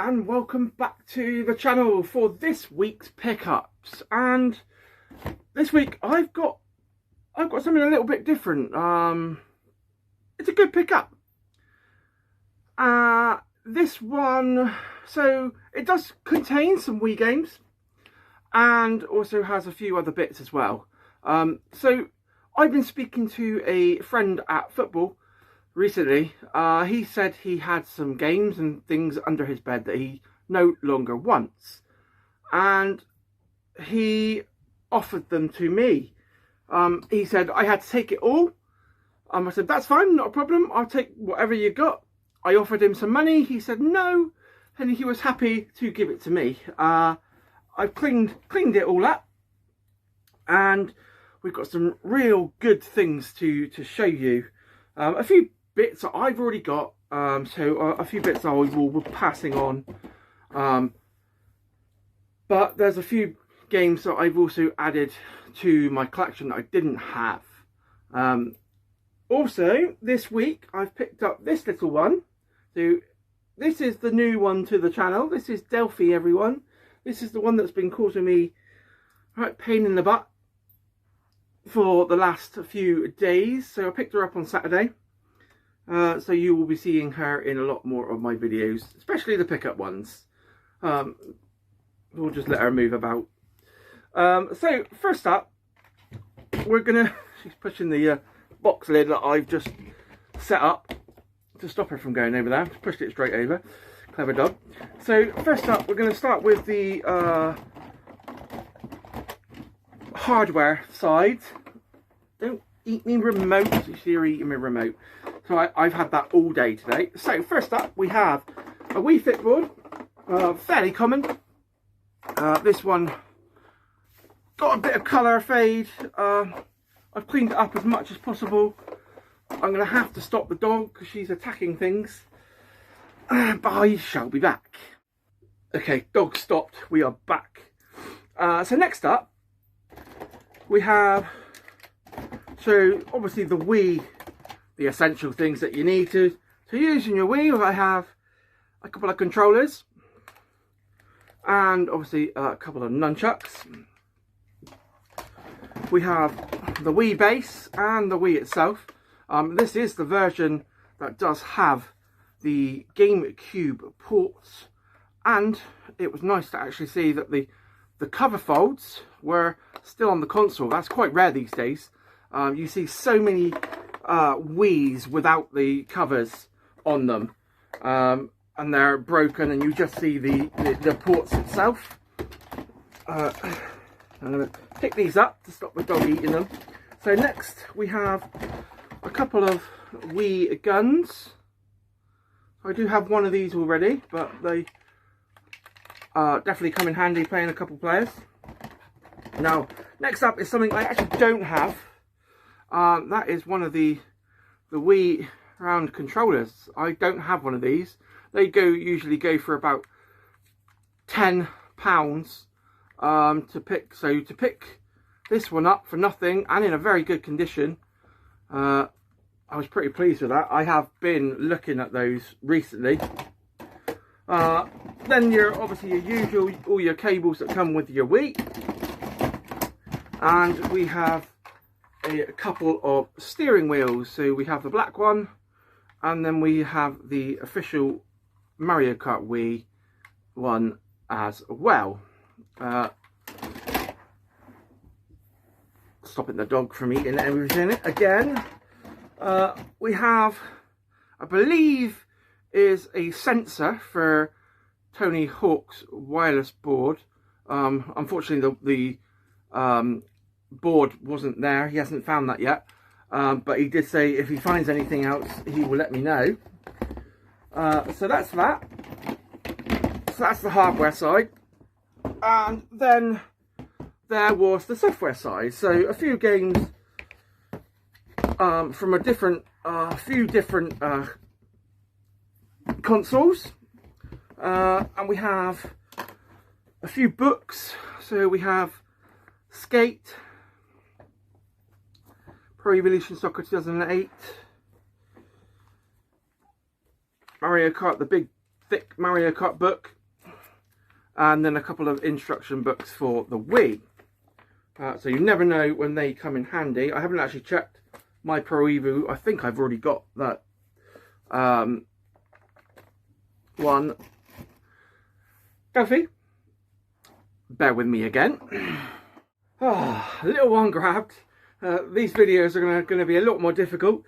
and welcome back to the channel for this week's pickups. And this week I've got something a little bit different. It's a good pickup. This one, so it does contain some Wii games and also has a few other bits as well. So I've been speaking to a friend at football recently. He said he had some games and things under his bed that he no longer wants, and he offered them to me. He said I had to take it all. I said that's fine, not a problem, I'll take whatever you got. I offered him some money. He said no, and he was happy to give it to me. I've cleaned it all up, and we've got some real good things to show you. A few bits that I've already got, so a few bits I will be passing on, but there's a few games that I've also added to my collection that I didn't have. Also this week I've picked up this little one. So this is the new one to the channel. This is Delphi, everyone. This is the one that's been causing me right pain in the butt for the last few days. So I picked her up on Saturday. So you will be seeing her in a lot more of my videos, especially the pickup ones. We'll just let her move about. So first up, she's pushing the box lid that I've just set up to stop her from going over there. Pushed it straight over. Clever dog. So first up, we're going to start with the hardware side. Don't eat me remote. You're eating me remote. So I've had that all day today. So first up, we have a Wii Fit board, fairly common. This one got a bit of colour fade. I've cleaned it up as much as possible. I'm going to have to stop the dog because she's attacking things. But I shall be back. Okay, dog stopped. We are back. So next up, we have, so obviously the Wii, the essential things that you need to use in your Wii. I have a couple of controllers and obviously a couple of nunchucks. We have the Wii base and the Wii itself. This is the version that does have the GameCube ports, and it was nice to actually see that the cover folds were still on the console. That's quite rare these days. You see so many Wii's without the covers on them, and they're broken and you just see the ports itself. I'm going to pick these up to stop the dog eating them. So next we have a couple of Wii guns. I do have one of these already, but they definitely come in handy playing a couple players. Now next up is something I actually don't have. That is one of the Wii round controllers. I don't have one of these. They usually go for about £10 to pick. So to pick this one up for nothing and in a very good condition, I was pretty pleased with that. I have been looking at those recently. Then obviously your usual, all your cables that come with your Wii, and we have a couple of steering wheels. So we have the black one, and then we have the official Mario Kart Wii one as well. Stopping the dog from eating everything again. We have, I believe, is a sensor for Tony Hawk's wireless board. Unfortunately the board wasn't there. He hasn't found that yet, but he did say if he finds anything else he will let me know. So that's that. So that's the hardware side, and then there was the software side. So a few games from a few different consoles, and we have a few books. So we have Skate, Pro Evolution Soccer 2008, Mario Kart, the big thick Mario Kart book, and then a couple of instruction books for the Wii. So you never know when they come in handy. I haven't actually checked my Pro Evo. I think I've already got that one. Goofy, bear with me again. A little one grabbed. These videos are going to be a lot more difficult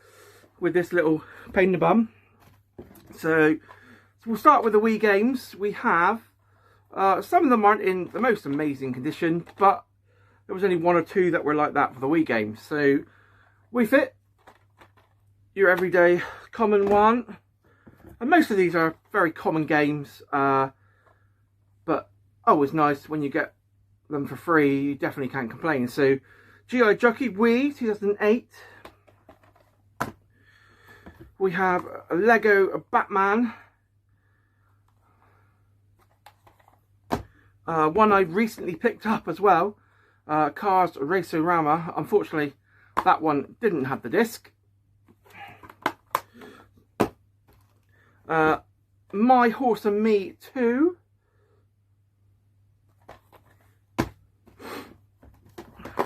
with this little pain in the bum. So we'll start with the Wii games. We have some of them aren't in the most amazing condition, but there was only one or two that were like that for the Wii games. So Wii Fit, your everyday common one, and most of these are very common games, but always nice when you get them for free. You definitely can't complain. So G.I. Jockey Wii 2008. We have a Lego Batman. One I recently picked up as well. Cars Race-O-Rama. Unfortunately, that one didn't have the disc. My Horse and Me 2.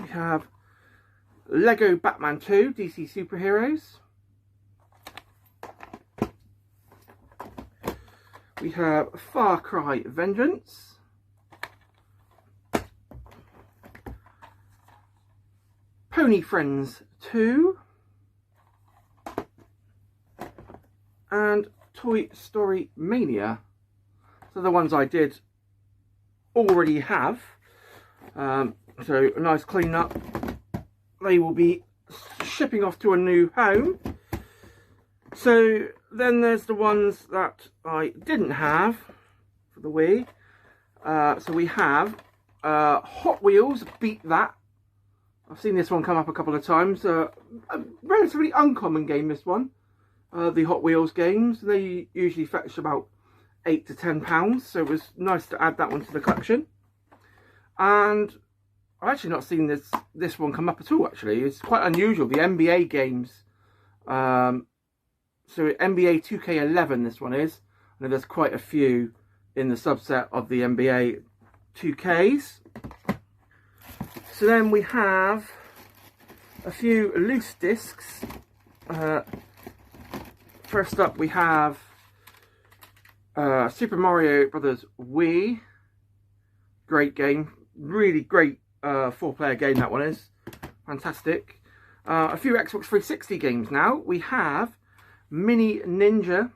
We have Lego Batman 2, DC Superheroes. We have Far Cry Vengeance. Pony Friends 2. And Toy Story Mania. So the ones I did already have. So a nice clean up. They will be shipping off to a new home. So then there's the ones that I didn't have for the Wii. So we have Hot Wheels Beat That. I've seen this one come up a couple of times. A relatively uncommon game, this one. The Hot Wheels games. They usually fetch about £8 to £10. So it was nice to add that one to the collection. And I've actually not seen this one come up at all, actually. It's quite unusual. The NBA games. So NBA 2K11 this one is. I know there's quite a few in the subset of the NBA 2Ks. So then we have a few loose discs. First up we have Super Mario Brothers Wii. Great game. Really great 4-player game that one is. Fantastic. A few Xbox 360 games now. We have Mini Ninja.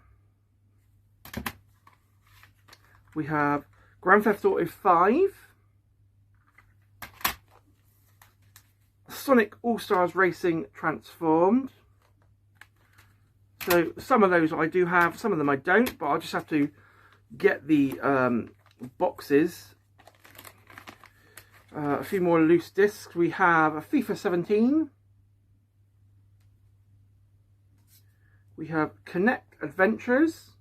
We have Grand Theft Auto 5. Sonic All-Stars Racing Transformed. So some of those I do have, some of them I don't, but I'll just have to get the boxes. A few more loose discs. We have a FIFA 17. We have Connect Adventures.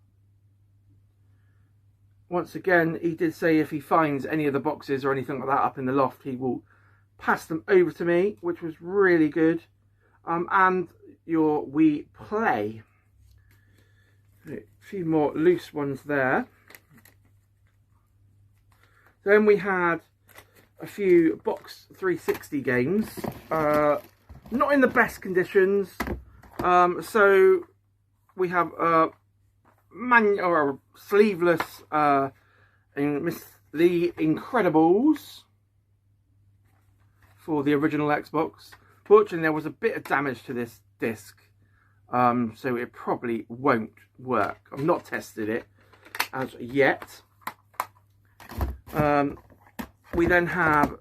Once again, he did say if he finds any of the boxes or anything like that up in the loft, he will pass them over to me, which was really good. And your Wii Play. A few more loose ones there. Then we had a few Box 360 games. Not in the best conditions. So we have a sleeveless Miss The Incredibles for the original Xbox. Fortunately, there was a bit of damage to this disc, so it probably won't work. I've not tested it as yet. We then have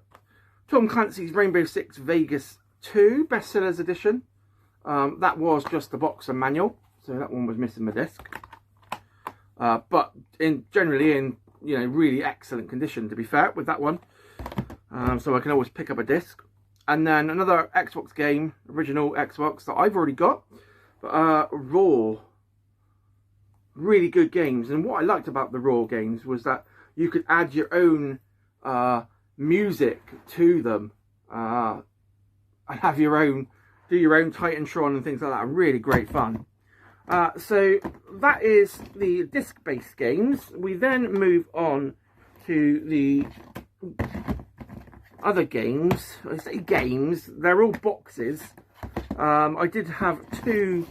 Tom Clancy's Rainbow Six Vegas 2 Bestsellers Edition. That was just the box and manual, so that one was missing the disc. But generally in really excellent condition, to be fair, with that one. So I can always pick up a disc. And then another Xbox game, original Xbox, that I've already got. Raw. Really good games. And what I liked about the Raw games was that you could add your own music to them. And have your own, do your own Titantron and things like that. Really great fun. So that is the disc-based games. We then move on to the other games. I say games, they're all boxes. I did have 2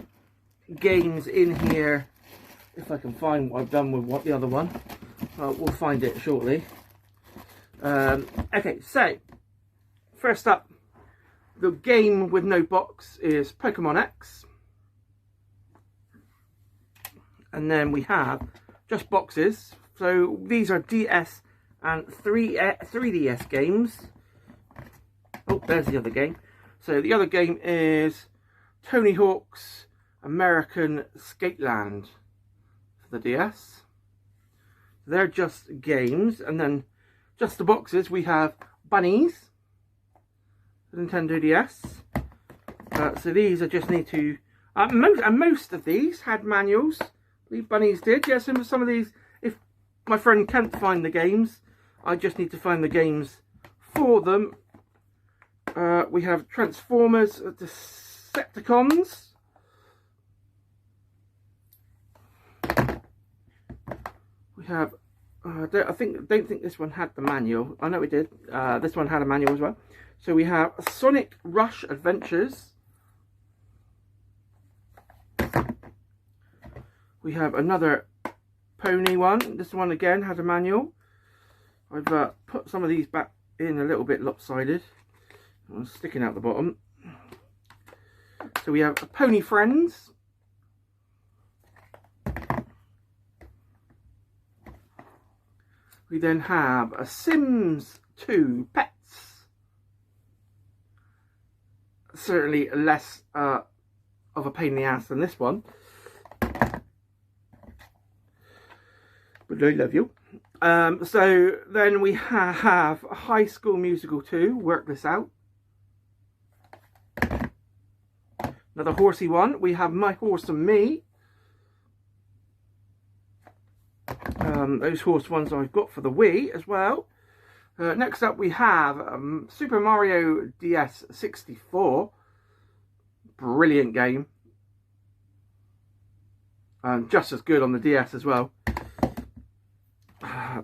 games in here. If I can find what I've done with what the other one, we'll find it shortly. Okay, so first up, the game with no box is Pokemon X, and then we have just boxes. So these are DS and 3DS games. Oh, there's the other game. So the other game is Tony Hawk's American Skateland for the DS. They're just games, and then just the boxes we have Bunnies, the Nintendo DS. So these I just need to. Most of these had manuals. I believe Bunnies did. Yes, and some of these, if my friend can't find the games, I just need to find the games for them. We have Transformers, Decepticons. We have. I don't think this one had the manual. I know it did. This one had a manual as well. So we have Sonic Rush Adventures. We have another pony one. This one again has a manual. I've put some of these back in a little bit lopsided. I'm sticking out the bottom. So we have Pony Friends. We then have a Sims 2 Pets. Certainly less of a pain in the ass than this one. But I love you. So then we have High School Musical 2, Work This Out. Another horsey one. We have My Horse and Me. Those horse ones I've got for the Wii as well. Next up we have Super Mario DS 64. Brilliant game. Just as good on the DS as well.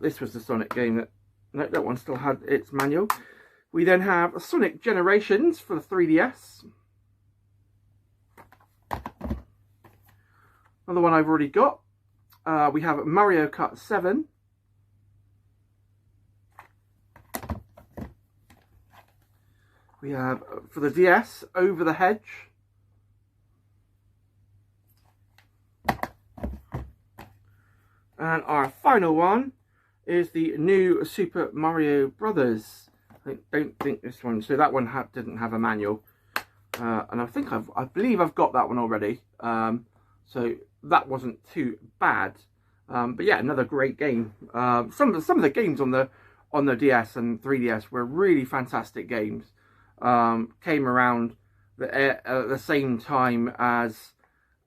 This was the Sonic game that... No, that one still had its manual. We then have Sonic Generations for the 3DS. Another one I've already got. We have Mario Kart 7. We have, for the DS, Over the Hedge. And our final one is the new Super Mario Brothers. I don't think this one, so that one didn't have a manual. And I believe I've got that one already. So that wasn't too bad. But yeah, another great game. Some of the games on the DS and 3DS were really fantastic games. Came around at the same time as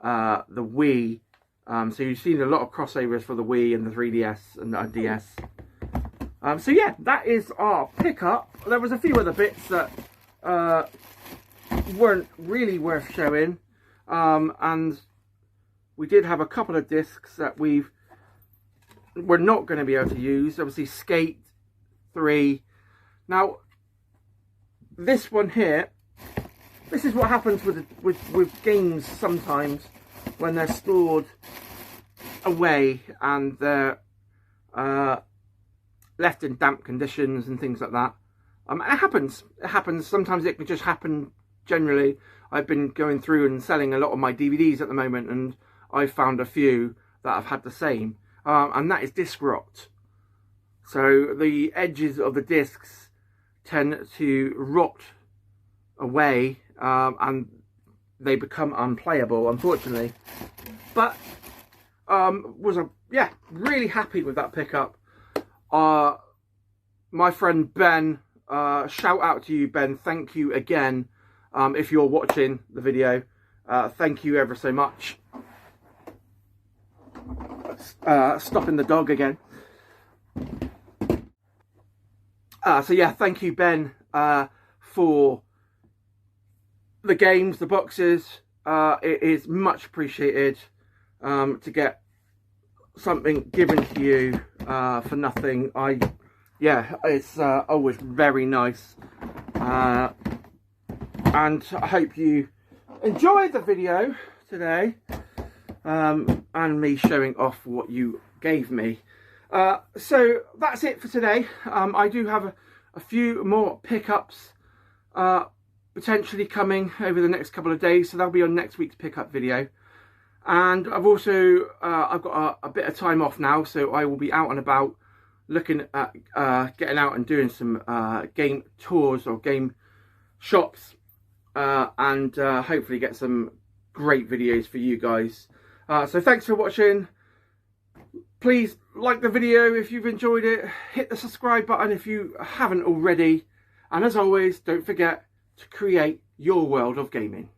the Wii. So you've seen a lot of crossovers for the Wii and the 3DS and the DS. So yeah, that is our pickup. There was a few other bits that weren't really worth showing. And we did have a couple of discs that we're not going to be able to use. Obviously, Skate 3. Now, this one here, this is what happens with games sometimes when they're stored away and they're left in damp conditions and things like that. It happens. It happens. Sometimes it can just happen generally. I've been going through and selling a lot of my DVDs at the moment, and I've found a few that have had the same. And that is disc rot. So the edges of the discs tend to rot away and they become unplayable, unfortunately. But yeah, really happy with that pickup. My friend Ben, shout out to you, Ben. Thank you again. If you're watching the video, thank you ever so much. Stopping the dog again. So yeah, thank you, Ben, for the games, the boxes. It is much appreciated to get something given to you for nothing. Yeah, it's always very nice. And I hope you enjoyed the video today, and me showing off what you gave me. So that's it for today. I do have a few more pickups potentially coming over the next couple of days, so that'll be on next week's pickup video. And I've also I've got a bit of time off now, so I will be out and about looking at getting out and doing some game tours or game shops, and hopefully get some great videos for you guys. So thanks for watching. Please like the video if you've enjoyed it, hit the subscribe button if you haven't already, and as always, don't forget to create your world of gaming.